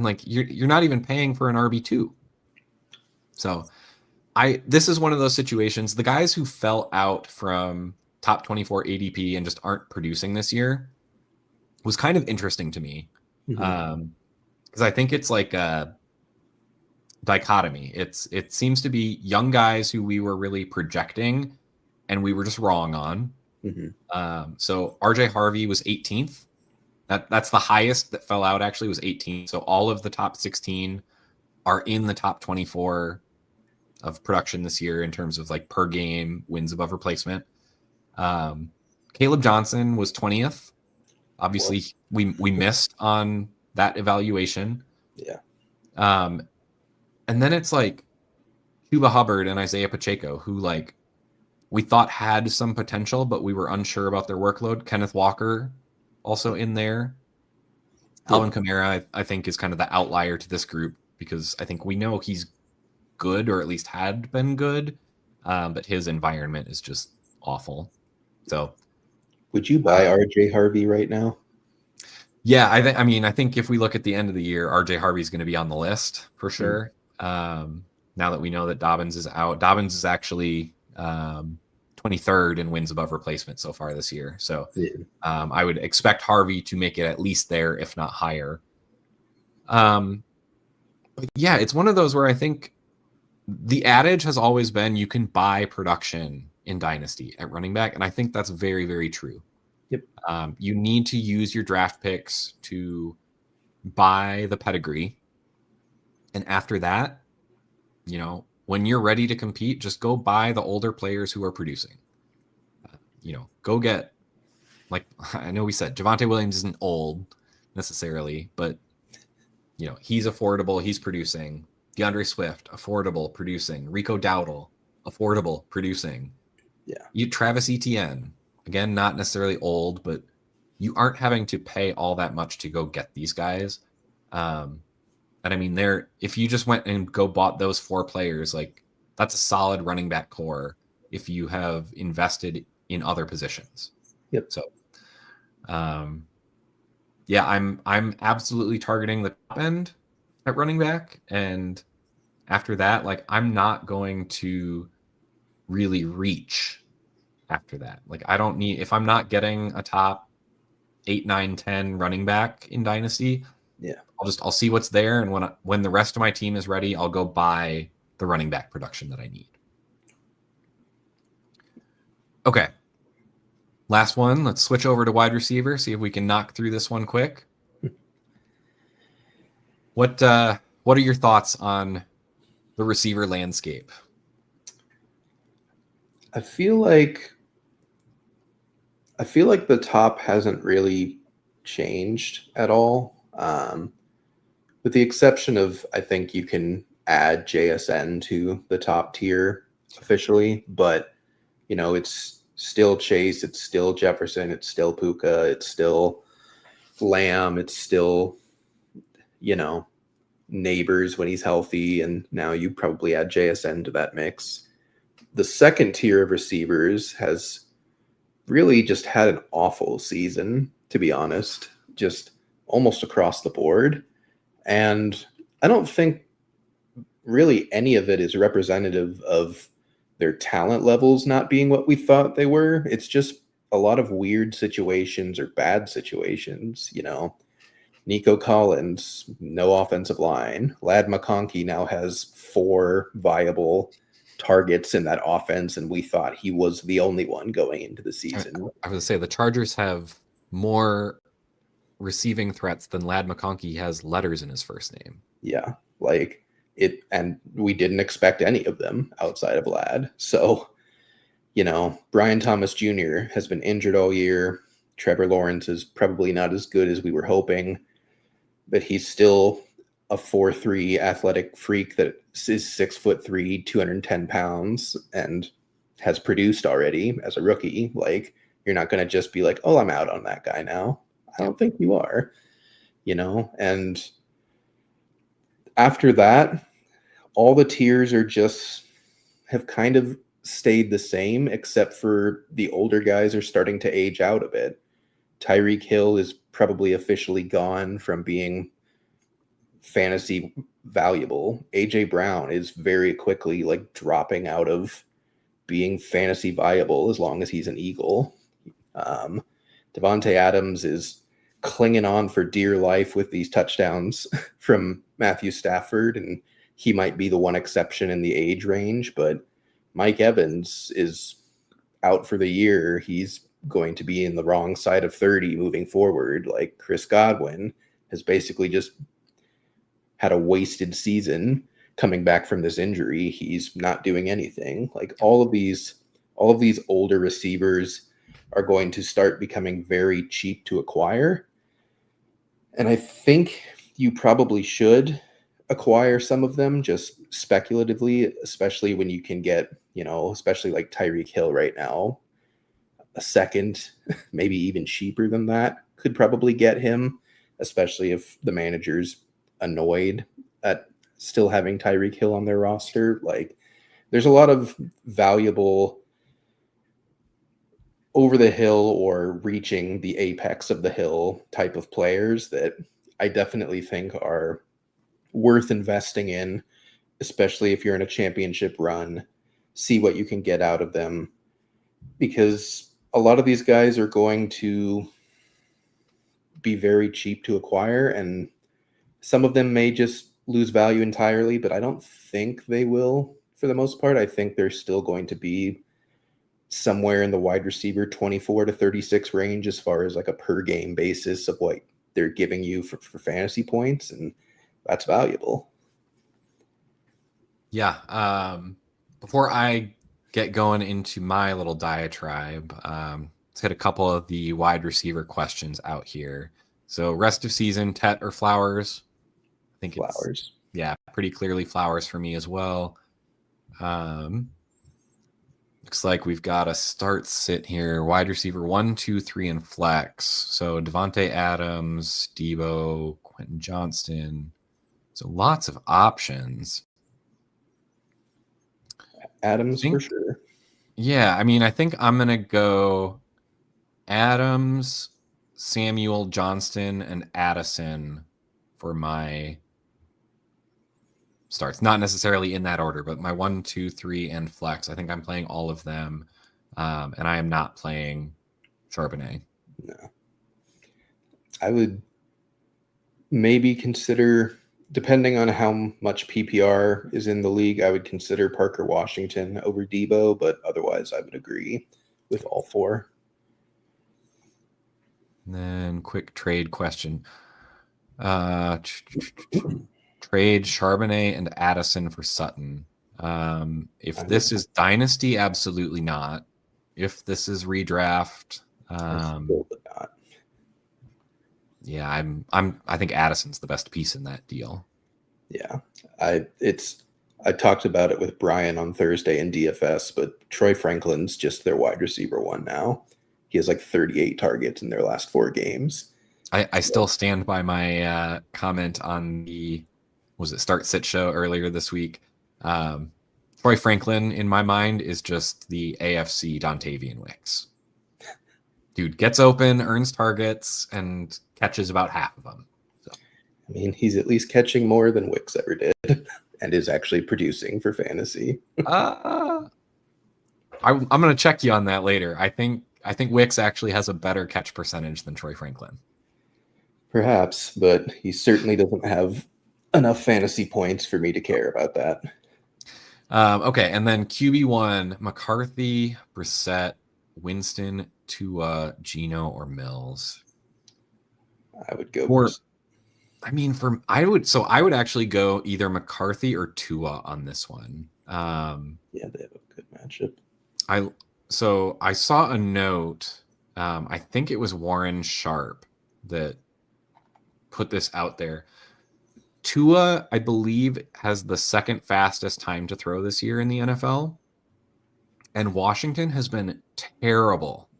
like, you're not even paying for an RB2. So this is one of those situations. The guys who fell out from top 24 ADP and just aren't producing this year was kind of interesting to me. Because I think it's like a dichotomy. It seems to be young guys who we were really projecting and we were just wrong on. So RJ Harvey was 18th. That's the highest that fell out, actually, was 18th. So all of the top 16 are in the top 24 of production this year in terms of like per game wins above replacement. Caleb Johnson was 20th. Obviously, we missed on that evaluation. Yeah. And then it's like Chuba Hubbard and Isaiah Pacheco, who like we thought had some potential, but we were unsure about their workload. Kenneth Walker also in there. Alvin Kamara, I think, is kind of the outlier to this group because I think we know he's good, or at least had been good, but his environment is just awful. So, would you buy RJ Harvey right now? Yeah, I think if we look at the end of the year, RJ Harvey's going to be on the list for sure. Now that we know that Dobbins is out, Dobbins is actually 23rd in wins above replacement so far this year. So I would expect Harvey to make it at least there, if not higher. But yeah, it's one of those where I think the adage has always been you can buy production in Dynasty at running back. And I think that's very, very true. Yep. You need to use your draft picks to buy the pedigree. And after that, when you're ready to compete, just go buy the older players who are producing. Go get, like, I know we said Javonte Williams isn't old necessarily, but, he's affordable. He's producing. DeAndre Swift, affordable, producing. Rico Dowdle, affordable, producing. Yeah. Travis Etienne, again, not necessarily old, but you aren't having to pay all that much to go get these guys. And I mean, if you just went and bought those 4 players, like that's a solid running back core if you have invested in other positions. Yep. So, yeah, I'm absolutely targeting the top end at running back, and after that, like I'm not going to really reach after that. Like I don't need, if I'm not getting a top 8, 9, 10 running back in Dynasty, I'll see what's there, and when the rest of my team is ready, I'll go buy the running back production that I need. Okay. Last one. Let's switch over to wide receiver, see if we can knock through this one quick. What are your thoughts on the receiver landscape? I feel like the top hasn't really changed at all. With the exception of, I think you can add JSN to the top tier officially, but it's still Chase, it's still Jefferson, it's still Puka, it's still Lamb, it's still, Neighbors when he's healthy, and now you probably add JSN to that mix. The second tier of receivers has really just had an awful season, to be honest, just almost across the board. And I don't think really any of it is representative of their talent levels not being what we thought they were. It's just a lot of weird situations or bad situations, Nico Collins, no offensive line. Ladd McConkey now has 4 viable targets in that offense, and we thought he was the only one going into the season. I was going to say the Chargers have more receiving threats than Ladd McConkey has letters in his first name. Yeah, like it, and we didn't expect any of them outside of Ladd. So, Brian Thomas Jr. has been injured all year. Trevor Lawrence is probably not as good as we were hoping, but he's still a 4'3" athletic freak that is 6'3", 210 pounds, and has produced already as a rookie. Like, you're not going to just be like, oh, I'm out on that guy now. I don't think you are, and after that, all the tiers have kind of stayed the same, except for the older guys are starting to age out a bit. Tyreek Hill is probably officially gone from being fantasy valuable. AJ Brown is very quickly like dropping out of being fantasy viable as long as he's an Eagle. Devontae Adams is clinging on for dear life with these touchdowns from Matthew Stafford, and he might be the one exception in the age range, but Mike Evans is out for the year. He's going to be in the wrong side of 30 moving forward. Like Chris Godwin has basically just had a wasted season coming back from this injury. He's not doing anything. Like all of these older receivers are going to start becoming very cheap to acquire. And I think you probably should acquire some of them just speculatively, especially when you can get, especially like Tyreek Hill right now, a second, maybe even cheaper than that could probably get him, especially if the manager's annoyed at still having Tyreek Hill on their roster. Like there's a lot of valuable over the hill or reaching the apex of the hill type of players that I definitely think are worth investing in, especially if you're in a championship run. See what you can get out of them, because a lot of these guys are going to be very cheap to acquire, and some of them may just lose value entirely, but I don't think they will for the most part. I think they're still going to be somewhere in the wide receiver 24 to 36 range as far as like a per game basis of what they're giving you for fantasy points, and that's valuable. Yeah. Before I get going into my little diatribe, let's hit a couple of the wide receiver questions out here. So rest of season, Tet or Flowers? I think Flowers. Pretty clearly Flowers for me as well. Looks like we've got a start sit here. Wide receiver 1, 2, 3, and flex. So Devontae Adams, Debo, Quentin Johnston. So lots of options. Adams for sure. Yeah, I mean, I think I'm going to go Adams, Samuel, Johnston, and Addison for my starts. Not necessarily in that order, but my 1, 2, 3, and flex. I think I'm playing all of them, and I am not playing Charbonnet. No. I would maybe consider, depending on how much PPR is in the league, I would consider Parker Washington over Debo, but otherwise I would agree with all four. And then quick trade question. Trade Charbonnet and Addison for Sutton. If this is Dynasty, absolutely not. If this is redraft, Still would not. Yeah, I think Addison's the best piece in that deal. Yeah. I talked about it with Brian on Thursday in DFS, but Troy Franklin's just their wide receiver 1 now. He has like 38 targets in their last 4 games. I still stand by my comment on the Start Sit show earlier this week. Troy Franklin, in my mind, is just the AFC Dontavian Wicks. Dude gets open, earns targets, and catches about half of them. So. I mean, he's at least catching more than Wicks ever did, and is actually producing for fantasy. I'm going to check you on that later. I think Wicks actually has a better catch percentage than Troy Franklin. Perhaps, but he certainly doesn't have enough fantasy points for me to care about that. Okay, and then QB1, McCarthy, Brissett, Winston, Tua, Geno, or Mills. I would go. I would actually go either McCarthy or Tua on this one. Yeah, they have a good matchup. I saw a note. I think it was Warren Sharp that put this out there. Tua, I believe, has the second fastest time to throw this year in the NFL. And Washington has been terrible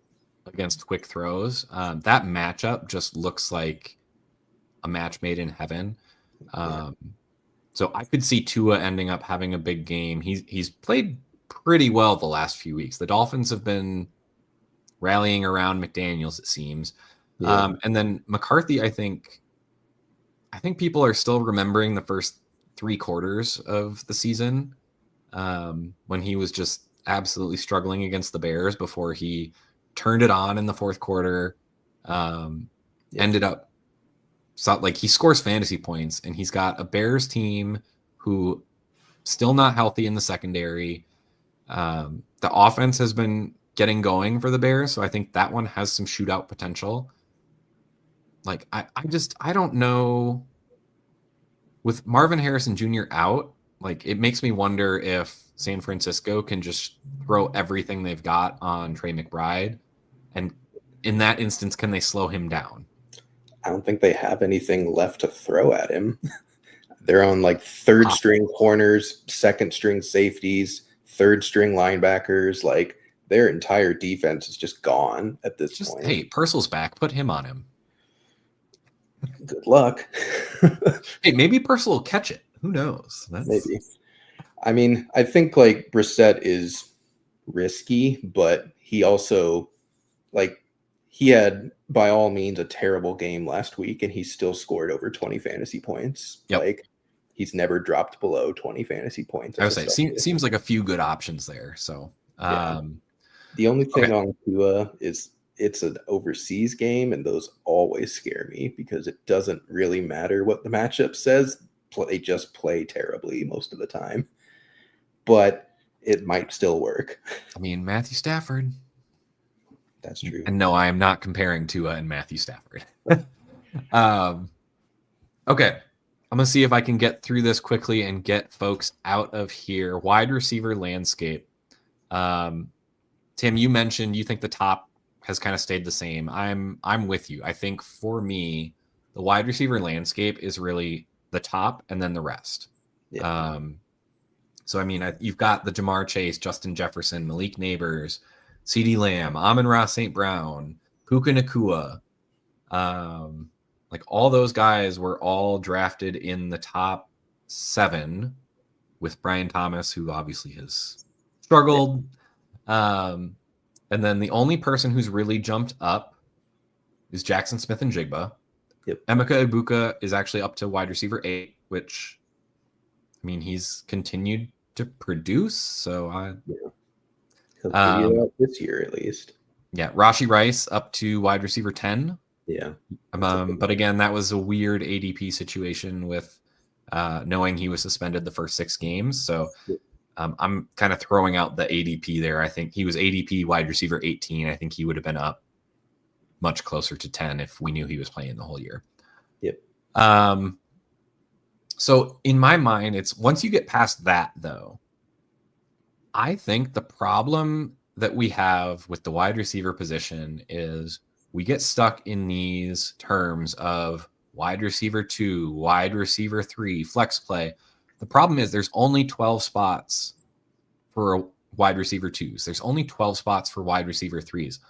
against quick throws. That matchup just looks like a match made in heaven. So I could see Tua ending up having a big game. He's played pretty well the last few weeks. The Dolphins have been rallying around McDaniels, it seems. Yeah. And then McCarthy, I think I think people are still remembering the first 3 quarters of the season when he was just absolutely struggling against the Bears before he turned it on in the fourth quarter. Ended up like he scores fantasy points, and he's got a Bears team who still not healthy in the secondary. The offense has been getting going for the Bears, so I think that one has some shootout potential. Like I don't know, with Marvin Harrison Jr. out, like it makes me wonder if San Francisco can just throw everything they've got on Trey McBride, and in that instance, can they slow him down? I don't think they have anything left to throw at him. They're on like third string corners, second string safeties, third string linebackers. Like their entire defense is just gone at this point. Hey, Purcell's back. Put him on him. Good luck. Hey, maybe Purcell will catch it. Who knows? Maybe. I mean, I think like Brissett is risky, but he also he had by all means a terrible game last week, and he still scored over 20 fantasy points. Yep. Like he's never dropped below 20 fantasy points. I would say seems like a few good options there. So the only thing on Tua is it's an overseas game, and those always scare me because it doesn't really matter what the matchup says. They just play terribly most of the time, but it might still work. I mean, Matthew Stafford. That's true. And no, I am not comparing Tua and Matthew Stafford. Okay. I'm going to see if I can get through this quickly and get folks out of here. Wide receiver landscape. Tim, you mentioned you think the top has kind of stayed the same. I'm with you. I think for me, the wide receiver landscape is really the top and then the rest. Yeah. So, I mean, you've got the Jamar Chase, Justin Jefferson, Malik Neighbors, CeeDee Lamb, Amon-Ra St. Brown, Puka Nacua. Like all those guys were all drafted in the top 7 with Brian Thomas, who obviously has struggled. And then the only person who's really jumped up is Jackson Smith and Jigba. Yep. Emeka Ibuka is actually up to wide receiver 8, which, I mean, he's continued to produce. So He'll figure it out this year at least. Yeah, Rashee Rice up to wide receiver 10. Yeah. But again, that was a weird ADP situation with knowing he was suspended the first 6 games. So I'm kind of throwing out the ADP there. I think he was ADP wide receiver 18. I think he would have been up much closer to 10 if we knew he was playing the whole year. Yep. So in my mind, it's once you get past that, though, I think the problem that we have with the wide receiver position is we get stuck in these terms of wide receiver 2, wide receiver 3, flex play. The problem is there's only 12 spots for wide receiver 2s. There's only 12 spots for wide receiver 3s.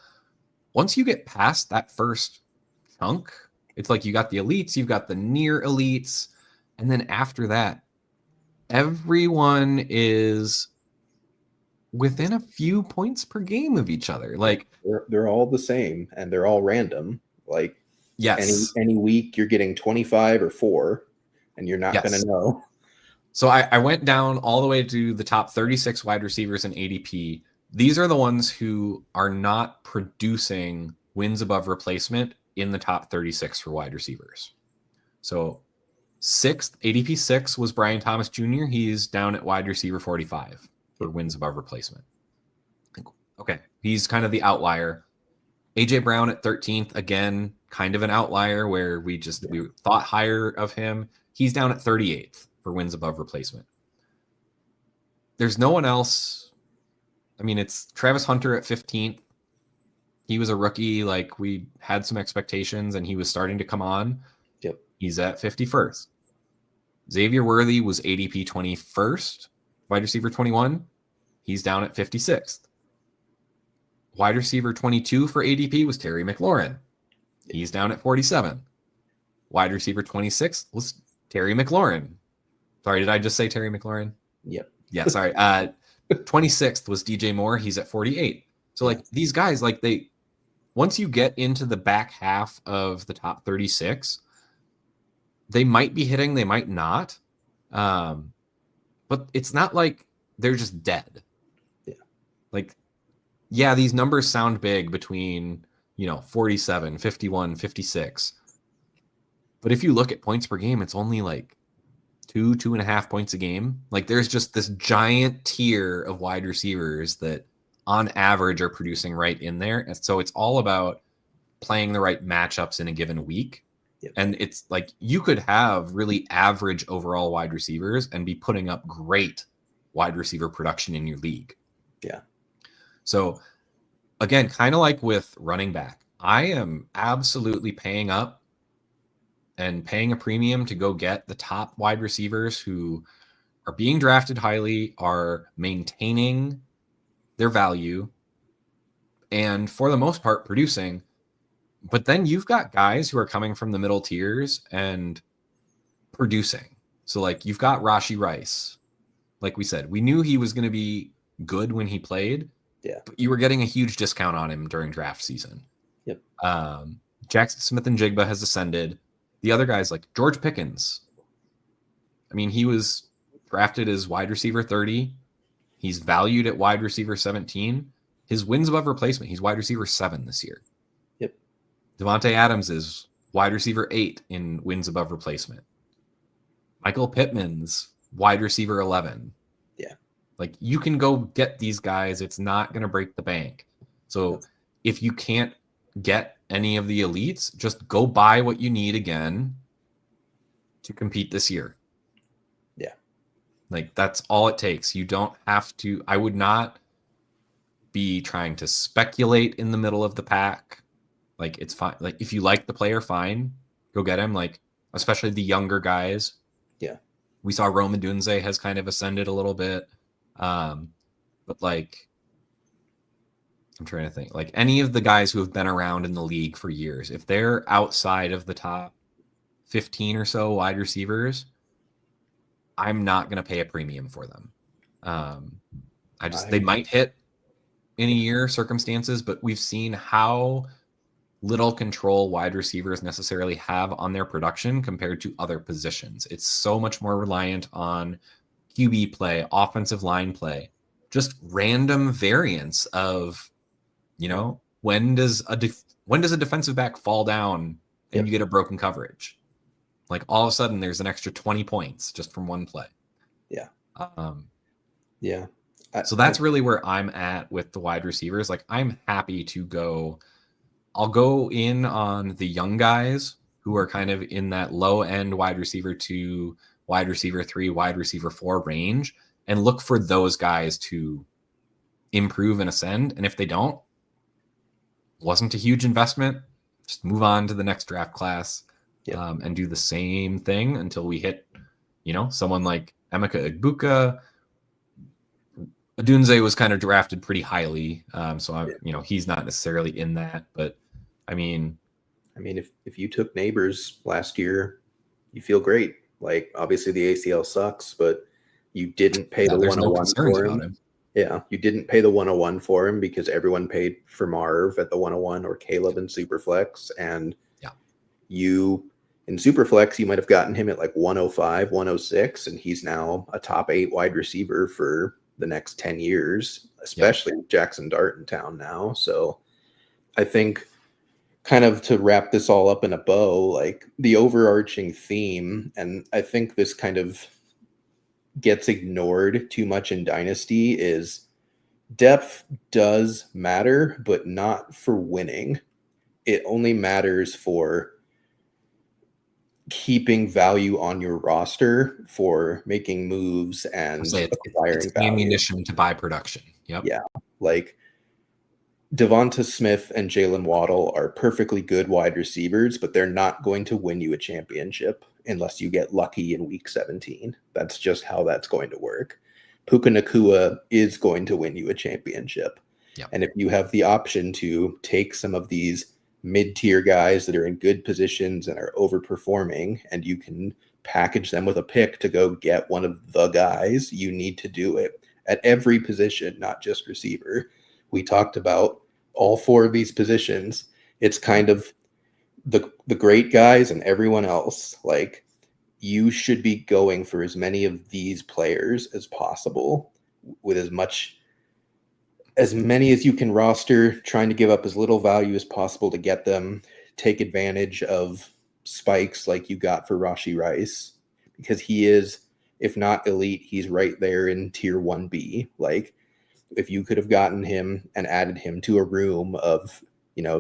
Once you get past that first chunk, it's like you got the elites, you've got the near elites, and then after that, everyone is within a few points per game of each other. Like they're all the same and they're all random. Like yes, any week you're getting 25 or 4 and you're not going to know. So I went down all the way to the top 36 wide receivers in ADP. These are the ones who are not producing wins above replacement in the top 36 for wide receivers. So ADP 6 was Brian Thomas Jr. He's down at wide receiver 45 for wins above replacement. Okay, he's kind of the outlier. AJ Brown at 13th, again, kind of an outlier where we thought higher of him. He's down at 38th for wins above replacement. There's no one else. I mean, it's Travis Hunter at 15th. He was a rookie. Like we had some expectations and he was starting to come on. Yep. He's at 51st. Xavier Worthy was ADP 21st. Wide receiver 21, he's down at 56th. Wide receiver 22 for ADP was Terry McLaurin. He's down at 47. Wide receiver 26 was Terry McLaurin. Sorry, did I just say Terry McLaurin? Yep. Yeah, sorry. 26th was DJ Moore. He's at 48. So like these guys, like once you get into the back half of the top 36, they might be hitting, they might not. But it's not like they're just dead. Yeah. Like, yeah, these numbers sound big between, 47, 51, 56. But if you look at points per game, it's only like 2.5 points a game. Like, there's just this giant tier of wide receivers that on average are producing right in there. And so it's all about playing the right matchups in a given week. Yep. And it's like you could have really average overall wide receivers and be putting up great wide receiver production in your league. Yeah. So again, kind of like with running back, I am absolutely paying up and paying a premium to go get the top wide receivers who are being drafted highly, are maintaining their value, and for the most part producing. But then you've got guys who are coming from the middle tiers and producing. So like you've got Rashee Rice. Like we said, we knew he was going to be good when he played. Yeah. But you were getting a huge discount on him during draft season. Yep. Jackson Smith-Njigba has ascended. The other guys like George Pickens. I mean, he was drafted as wide receiver 30. He's valued at wide receiver 17. His wins above replacement, he's wide receiver 7 this year. Yep. Devontae Adams is wide receiver 8 in wins above replacement. Michael Pittman's wide receiver 11. Yeah. Like you can go get these guys. It's not going to break the bank. So if you can't get any of the elites, just go buy what you need again to compete this year. Yeah. Like that's all it takes. You don't have to, I would not be trying to speculate in the middle of the pack. Like it's fine. Like if you like the player, fine, go get him. Like especially the younger guys. Yeah. We saw Rome Odunze has kind of ascended a little bit. But like, I'm trying to think, like any of the guys who have been around in the league for years, if they're outside of the top 15 or so wide receivers, I'm not going to pay a premium for them. They might hit in a year circumstances, but we've seen how little control wide receivers necessarily have on their production compared to other positions. It's so much more reliant on QB play, offensive line play, just random variants of, when does a defensive back fall down and you get a broken coverage? Like all of a sudden there's an extra 20 points just from one play. Yeah. Yeah. So that's really where I'm at with the wide receivers. Like I'm happy to go. I'll go in on the young guys who are kind of in that low end wide receiver 2, wide receiver 3, wide receiver 4 range and look for those guys to improve and ascend. And if they don't, wasn't a huge investment, just move on to the next draft class and do the same thing until we hit, someone like Emeka Egbuka. Odunze was kind of drafted pretty highly. So he's not necessarily in that, but I mean, if you took Neighbors last year, you feel great. Like obviously the ACL sucks, but you didn't pay the 101 for him. Yeah, you didn't pay the 101 for him because everyone paid for Marv at the 101 or Caleb in Superflex. And you in Superflex, you might have gotten him at like 105, 106, and he's now a top 8 wide receiver for the next 10 years, especially with Jackson Dart in town now. So I think kind of to wrap this all up in a bow, like the overarching theme, and I think this kind of gets ignored too much in Dynasty, is depth does matter, but not for winning. It only matters for keeping value on your roster, for making moves and acquiring value. Ammunition to buy production. Yep. Yeah. Like Devonta Smith and Jalen Waddle are perfectly good wide receivers, but they're not going to win you a championship unless you get lucky in week 17. That's just how that's going to work. Puka Nacua is going to win you a championship. Yep. And if you have the option to take some of these mid-tier guys that are in good positions and are overperforming, and you can package them with a pick to go get one of the guys, you need to do it at every position, not just receiver. We talked about all 4 of these positions. It's kind of the great guys and everyone else. Like you should be going for as many of these players as possible with as many as you can roster, trying to give up as little value as possible to get them, take advantage of spikes like you got for Rashee Rice, because he is, if not elite, he's right there in tier 1B. Like, if you could have gotten him and added him to a room of,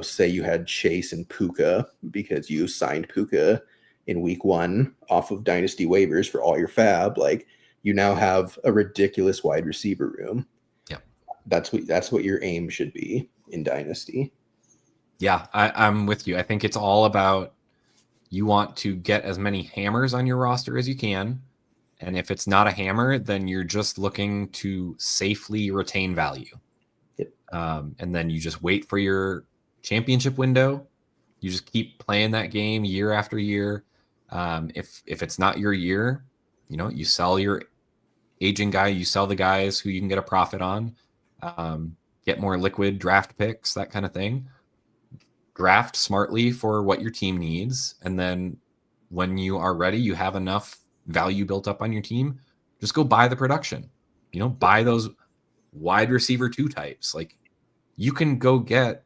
say you had Chase and Puka, because you signed Puka in week 1 off of Dynasty waivers for all your fab, like, you now have a ridiculous wide receiver room. That's what your aim should be in Dynasty. Yeah, I'm with you. I think it's all about, you want to get as many hammers on your roster as you can. And if it's not a hammer, then you're just looking to safely retain value. Yep. And then you just wait for your championship window. You just keep playing that game year after year. If it's not your year, you sell your aging guy, you sell the guys who you can get a profit on. Get more liquid draft picks, that kind of thing. Draft smartly for what your team needs. And then when you are ready, you have enough value built up on your team, just go buy the production. Buy those wide receiver 2 types. Like, you can go get,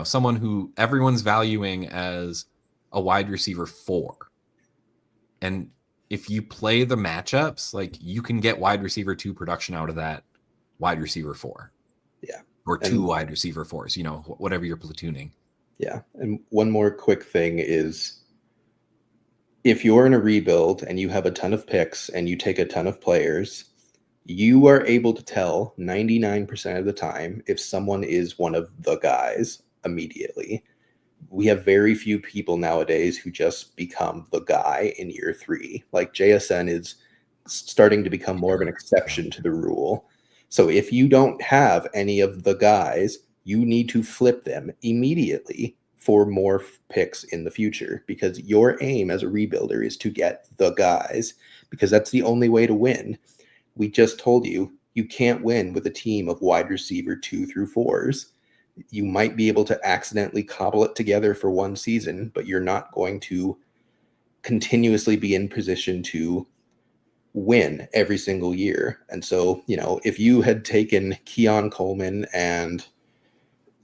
someone who everyone's valuing as a wide receiver 4. And if you play the matchups, like, you can get wide receiver 2 production out of that wide receiver 4. Yeah. Or 2 wide receiver 4s, whatever you're platooning. Yeah. And one more quick thing is, if you're in a rebuild and you have a ton of picks and you take a ton of players, you are able to tell 99% of the time if someone is one of the guys immediately. We have very few people nowadays who just become the guy in year 3. Like, JSN is starting to become more of an exception to the rule. So if you don't have any of the guys, you need to flip them immediately for more picks in the future, because your aim as a rebuilder is to get the guys, because that's the only way to win. We just told you, you can't win with a team of wide receiver 2 through 4s. You might be able to accidentally cobble it together for one season, but you're not going to continuously be in position to win every single year. And so, if you had taken Keon Coleman and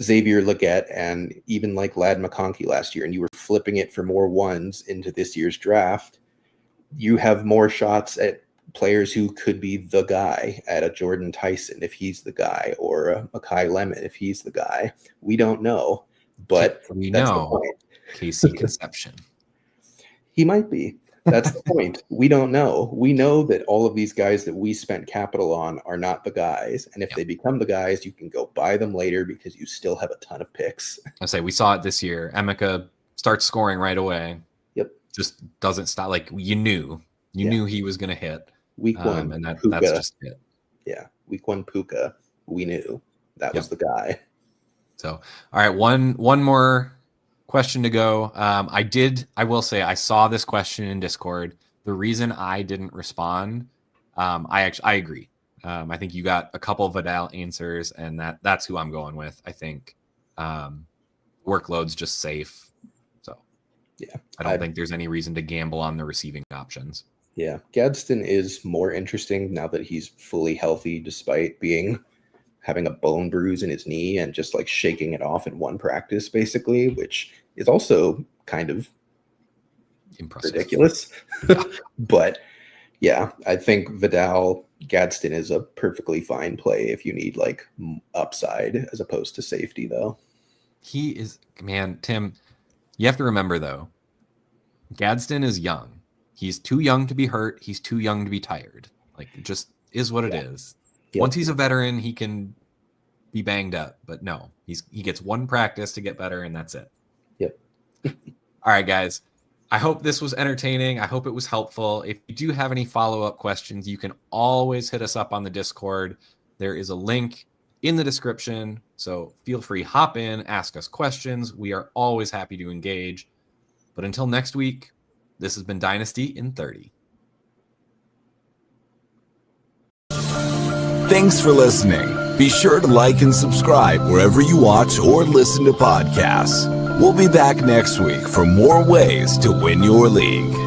Xavier Legette and even like Ladd McConkey last year, and you were flipping it for more 1s into this year's draft, you have more shots at players who could be the guy, at a Jordan Tyson if he's the guy, or a Makai Lemon if he's the guy. We don't know, but we that's know the point. Casey Conception. He might be. That's the point. We don't know. We know that all of these guys that we spent capital on are not the guys. And if they become the guys, you can go buy them later because you still have a ton of picks. I say we saw it this year. Emeka starts scoring right away. Yep. Just doesn't stop. Like, you knew he was going to hit. Week 1. And that's just it. Yeah. Week 1 Puka. We knew that was the guy. So, all right. One more question to go. I will say I saw this question in Discord. The reason I didn't respond, I agree. I think you got a couple of Vidal answers, and that's who I'm going with. I think workload's just safe. So yeah, I don't think there's any reason to gamble on the receiving options. Yeah, Gadsden is more interesting now that he's fully healthy, despite having a bone bruise in his knee and just like shaking it off in one practice, basically, which is also kind of impressive, ridiculous. But yeah, I think Vidal Gadsden is a perfectly fine play if you need like upside as opposed to safety, though. He is, man, Tim, you have to remember though, Gadsden is young. He's too young to be hurt. He's too young to be tired. Like, it just is what it is. Yep. Once he's a veteran, he can be banged up. But no, he gets one practice to get better, and that's it. Yep. All right, guys. I hope this was entertaining. I hope it was helpful. If you do have any follow-up questions, you can always hit us up on the Discord. There is a link in the description. So feel free, hop in, ask us questions. We are always happy to engage. But until next week, this has been Dynasty in 30. Thanks for listening. Be sure to like and subscribe wherever you watch or listen to podcasts. We'll be back next week for more ways to win your league.